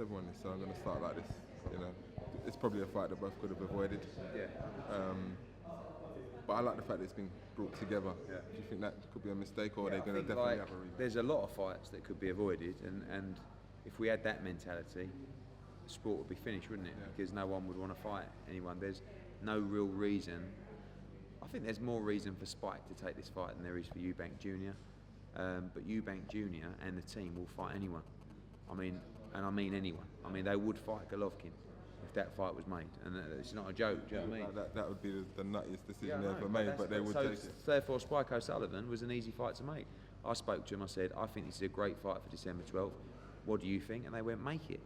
everyone this, so I'm going to start like this. You know, it's probably a fight that both could have avoided. Yeah. But I like the fact that it's been brought together. Yeah. Do you think that could be a mistake, or are they going to think, definitely like, have a rematch? there's a lot of fights that could be avoided, and if we had that mentality, the sport would be finished, wouldn't it? Yeah. Because no one would want to fight anyone. There's no real reason. I think there's more reason for Spike to take this fight than there is for Eubank Jr. But Eubank Jr. and the team will fight anyone. I mean anyone. I mean, they would fight Golovkin if that fight was made, and it's not a joke. Do you know what I mean? That would be the nuttiest decision Yeah, ever made, but they would take it. Therefore, Spike O'Sullivan was an easy fight to make. I spoke to him. I said, I think this is a great fight for December 12th. What do you think? And they went, make it.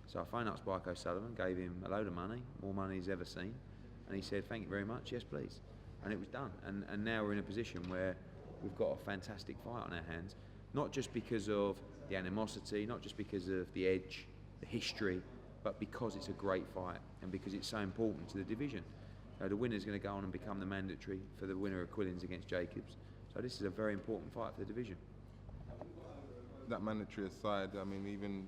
So I phoned up Spike O'Sullivan, gave him a load of money, more money he's ever seen, and he said, thank you very much, yes please. And it was done. And now we're in a position where we've got a fantastic fight on our hands, not just because of the animosity, not just because of the edge, the history, but because it's a great fight and because it's so important to the division. The winner's going to go on and become the mandatory for the winner of Quillins against Jacobs. So this is a very important fight for the division. That mandatory aside, I mean, even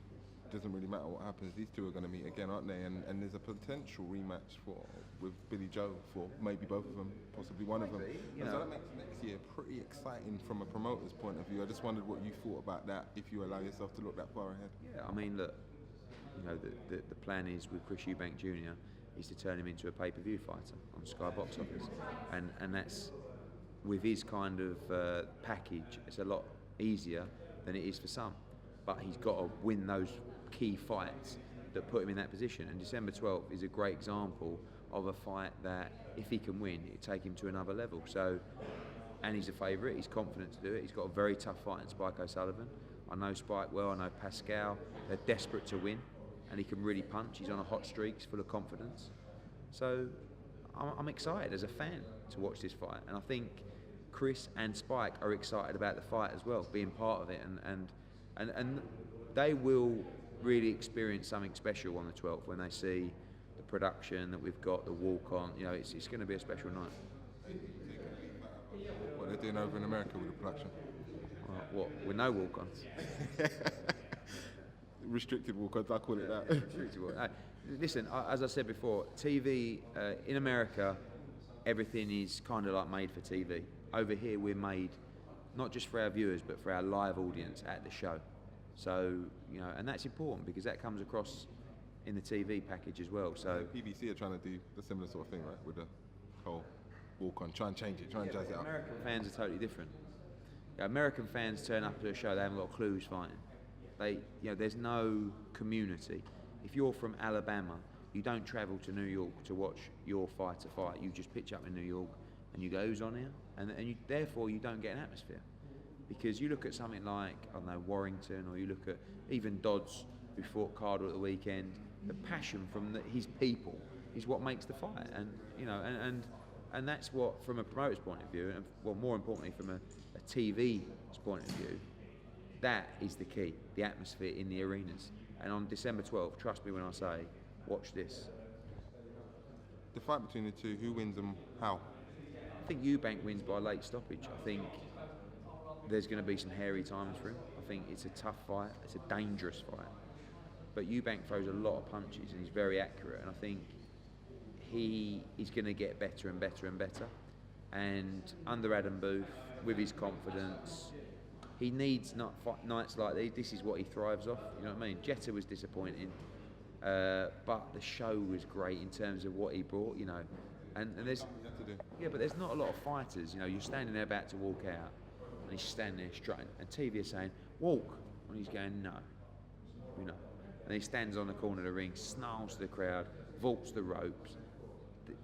doesn't really matter what happens. These two are going to meet again, aren't they? And there's a potential rematch with Billy Joe for maybe both of them, possibly one of them. you So know. that makes next year pretty exciting from a promoter's point of view. I just wondered what you thought about that, if you allow yourself to look that far ahead. Yeah, I mean, look, you know, the plan is with Chris Eubank Jr. is to turn him into a pay-per-view fighter on Sky Box Office, and that's with his kind of package. It's a lot easier than it is for some, but he's got to win those key fights that put him in that position. And December 12th is a great example of a fight that, if he can win, it'll take him to another level. So, and he's a favourite. He's confident to do it. He's got a very tough fight in Spike O'Sullivan. I know Spike well. I know Pascal. They're desperate to win, and he can really punch. He's on a hot streak. He's full of confidence. So I'm excited as a fan to watch this fight, and I think Chris and Spike are excited about the fight as well, being part of it, and they will really experience something special on the 12th when they see the production that we've got, the walk-on. You know, it's going to be a special night. What they're doing over in America with the production. What, with no walk-ons? Restricted walk-ons, I call it that. Restricted walk. Listen, as I said before, TV in America, everything is kind of like made for TV. Over here, we're made not just for our viewers, but for our live audience at the show. So, you know, and that's important because that comes across in the TV package as well. So PBC are trying to do the similar sort of thing, right, with the whole walk-on, try and change it, try and jazz it up. American fans are totally different. American fans turn up to a show, they haven't got a clue who's fighting. There's no community. If you're from Alabama, you don't travel to New York to watch your fighter fight. You just pitch up in New York and you go, who's on here? And therefore you don't get an atmosphere. Because you look at something like, I don't know, Warrington, or you look at even Dodds, who fought Cardle at the weekend, the passion from his people is what makes the fight. And, you know, and that's what, from a promoter's point of view, and well, more importantly from a TV's point of view, that is the key, the atmosphere in the arenas. And on December 12th, trust me when I say, watch this. The fight between the two, who wins and how? I think Eubank wins by late stoppage. I think there's going to be some hairy times for him. I think it's a tough fight, it's a dangerous fight. But Eubank throws a lot of punches and he's very accurate, and I think he's going to get better and better and better. And under Adam Booth, with his confidence, he needs nights like these. This is what he thrives off. You know what I mean? Jetta was disappointing, but the show was great in terms of what he brought. You know, and there's but there's not a lot of fighters. You know, you're standing there about to walk out, and he's standing there strutting, and TV is saying walk, and he's going no, you know, and he stands on the corner of the ring, snarls to the crowd, vaults the ropes.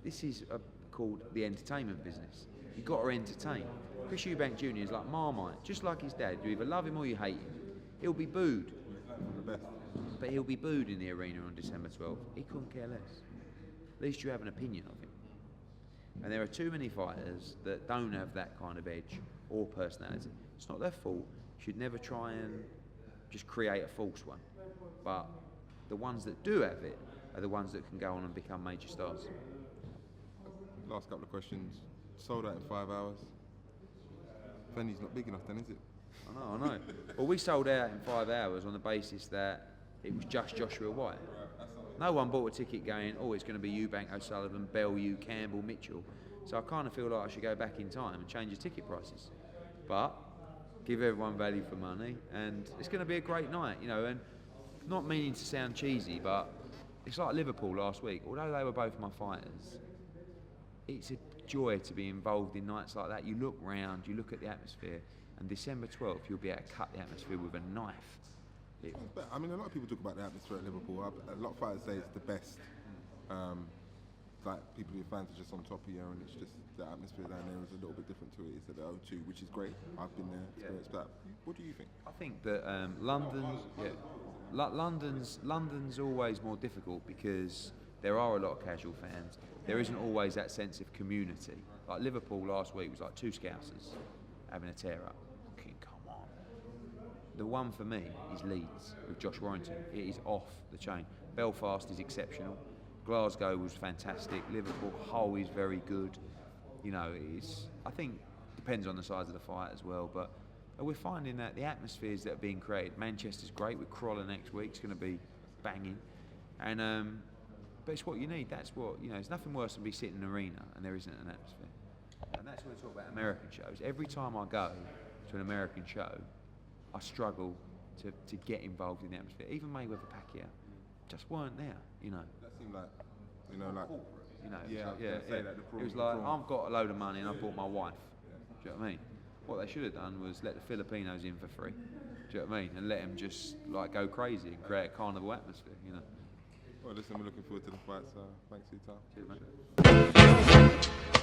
This is called the entertainment business. You've got to entertain. Chris Eubank Jr. is like Marmite, just like his dad. You either love him or you hate him. He'll be booed. But he'll be booed in the arena on December 12th. He couldn't care less. At least you have an opinion of him. And there are too many fighters that don't have that kind of edge or personality. It's not their fault. You should never try and just create a false one. But the ones that do have it are the ones that can go on and become major stars. Last couple of questions. Sold out in 5 hours. Venue's not big enough then, is it? I know. Well, we sold out in 5 hours on the basis that it was just Joshua White. No one bought a ticket going, oh, it's going to be Eubank, O'Sullivan, Bellew, Campbell, Mitchell. So I kind of feel like I should go back in time and change the ticket prices. But give everyone value for money, and it's going to be a great night, you know. And not meaning to sound cheesy, but it's like Liverpool last week. Although they were both my fighters, it's a joy to be involved in nights like that. You look round, you look at the atmosphere, and December 12th, you'll be able to cut the atmosphere with a knife. I mean, a lot of people talk about the atmosphere at Liverpool. A lot of fighters say it's the best. Like people who are fans are just on top of you, and it's just the atmosphere down there is a little bit different to it. It's at the O2, which is great. I've been there, experienced that. What do you think? I think that London's always more difficult because there are a lot of casual fans. There isn't always that sense of community. Like Liverpool last week was like two Scousers having a tear up. Come on. The one for me is Leeds with Josh Warrington. It is off the chain. Belfast is exceptional. Glasgow was fantastic. Liverpool, Hull is very good. You know, I think depends on the size of the fight as well. But we're finding that the atmospheres that are being created. Manchester's great with Crawler next week. It's going to be banging. And but it's what you need. That's what, you know. There's nothing worse than be sitting in an arena and there isn't an atmosphere. And that's when I talk about American shows. Every time I go to an American show, I struggle to get involved in the atmosphere. Even Mayweather-Pacquiao just weren't there, you know. That seemed like, you know, like... You know, yeah. It was like, I've got a load of money and I bought my wife. Do you know what I mean? What they should have done was let the Filipinos in for free. Do you know what I mean? And let them just like go crazy and create a carnival atmosphere, you know. Well, listen, we're looking forward to the fight, so thanks for your time. Cheers, mate.